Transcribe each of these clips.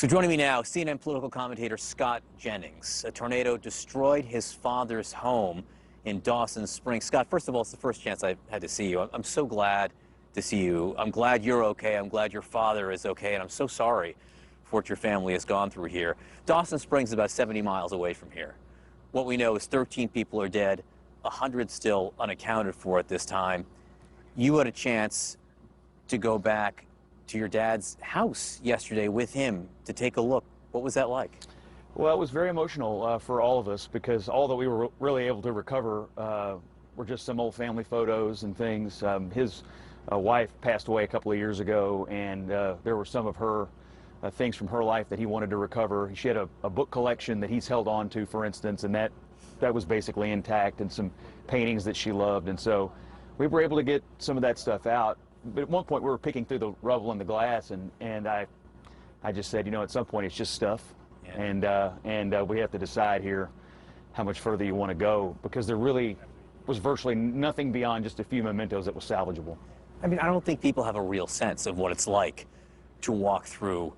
So joining me now, CNN political commentator Scott Jennings. A tornado destroyed his father's home in Dawson Springs. Scott, first of all, it's the first chance I've had to see you. I'm so glad to see you. I'm glad you're okay. I'm glad your father is okay. And I'm so sorry for what your family has gone through here. Dawson Springs is about 70 miles away from here. What we know is 13 people are dead, 100 still unaccounted for at this time. You had a chance to go back to your dad's house yesterday with him to take a look. What was that like? Well, it was very emotional for all of us, because all that we were really able to recover were just some old family photos and things. His wife passed away a couple of years ago, and there were some of her things from her life that he wanted to recover. She had a book collection that he's held on to, for instance, and that was basically intact, and some paintings that she loved. And so we were able to get some of that stuff out. But at one point we were picking through the rubble and the glass, and I just said, you know, at some point it's just stuff. Yeah. And we have to decide here how much further you want to go, because there really was virtually nothing beyond just a few mementos that was salvageable. I mean, I don't think people have a real sense of what it's like to walk through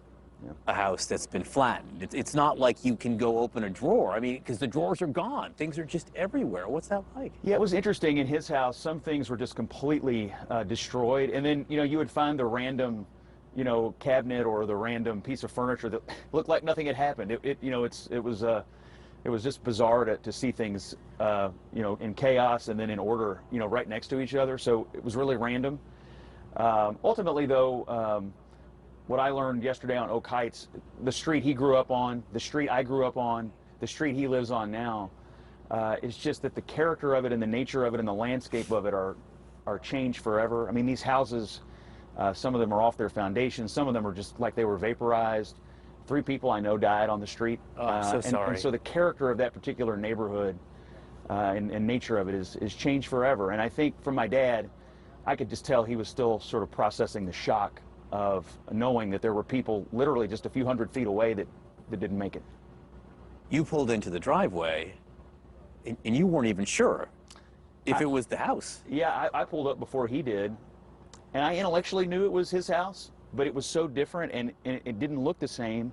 a house that's been flattened. It's not like you can go open a drawer. I mean, because the drawers are gone. Things are just everywhere. What's that like? Yeah, it was interesting. In his house, some things were just completely destroyed. And then, you know, you would find the random, you know, cabinet or the random piece of furniture that looked like nothing had happened. It was just bizarre to see things, you know, in chaos and then in order, you know, right next to each other. So it was really random. Ultimately, though, what I learned yesterday on Oak Heights, the street he grew up on, the street I grew up on, the street he lives on now, is just that the character of it and the nature of it and the landscape of it are changed forever. I mean, these houses, some of them are off their foundations, some of them are just like they were vaporized. 3 people I know died on the street. Oh, I'm so sorry. And so the character of that particular neighborhood and nature of it is changed forever. And I think for my dad, I could just tell he was still sort of processing the shock of knowing that there were people literally just a few hundred feet away that didn't make it. You pulled into the driveway, and you weren't even sure if it was the house. Yeah, I pulled up before he did, and I intellectually knew it was his house, but it was so different, and it didn't look the same.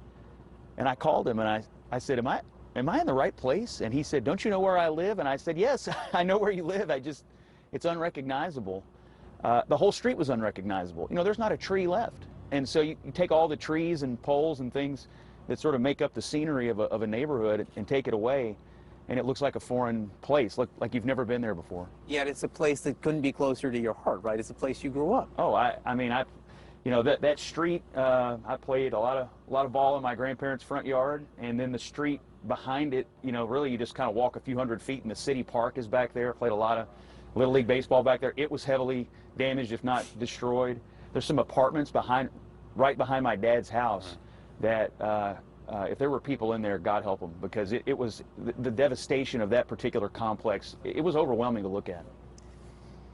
And I called him, and I said, am I in the right place? And he said, don't you know where I live? And I said, yes, I know where you live. It's unrecognizable. The whole street was unrecognizable. You know, there's not a tree left. And so you take all the trees and poles and things that sort of make up the scenery of a neighborhood and take it away, and it looks like a foreign place, like you've never been there before. Yet it's a place that couldn't be closer to your heart, right? It's a place you grew up. Oh, I mean, you know, that street, I played a lot of ball in my grandparents' front yard, and then the street behind it, you know, really you just kind of walk a few hundred feet, and the city park is back there. Played a lot of Little League baseball back there. It was heavily damaged, if not destroyed. There's some apartments right behind my dad's house that if there were people in there, God help them, because it was the devastation of that particular complex. It was overwhelming to look at.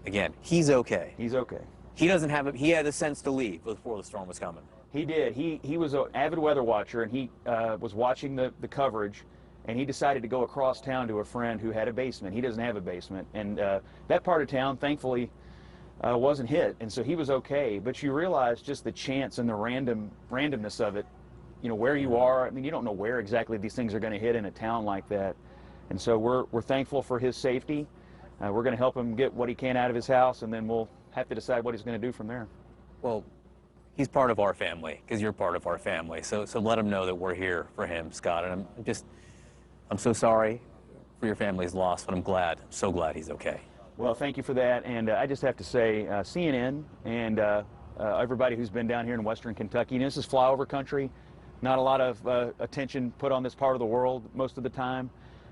Again, he's okay. He's okay. He doesn't have he had the sense to leave before the storm was coming. He did. He was an avid weather watcher, and he was watching the coverage, and he decided to go across town to a friend who had a basement. He doesn't have a basement, and that part of town, thankfully, wasn't hit, and so he was okay. But you realize just the chance and the randomness of it, you know, where you are. I mean, you don't know where exactly these things are going to hit in a town like that, and so we're thankful for his safety. We're going to help him get what he can out of his house, and then we'll have to decide what he's going to do from there. Well, he's part of our family, because you're part of our family. So let him know that we're here for him, Scott. And I'm so sorry for your family's loss, but I'm so glad he's okay. Well, thank you for that. And I just have to say, CNN and everybody who's been down here in Western Kentucky, and this is flyover country, not a lot of attention put on this part of the world most of the time.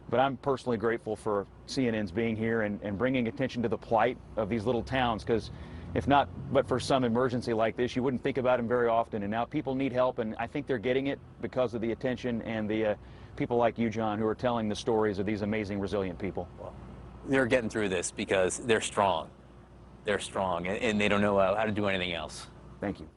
But I'm personally grateful for CNN's being here and bringing attention to the plight of these little towns, because if not but for some emergency like this, you wouldn't think about them very often. And now people need help, and I think they're getting it because of the attention and the people like you, John, who are telling the stories of these amazing, resilient people. Well, they're getting through this because they're strong. They're strong, and they don't know how to do anything else. Thank you.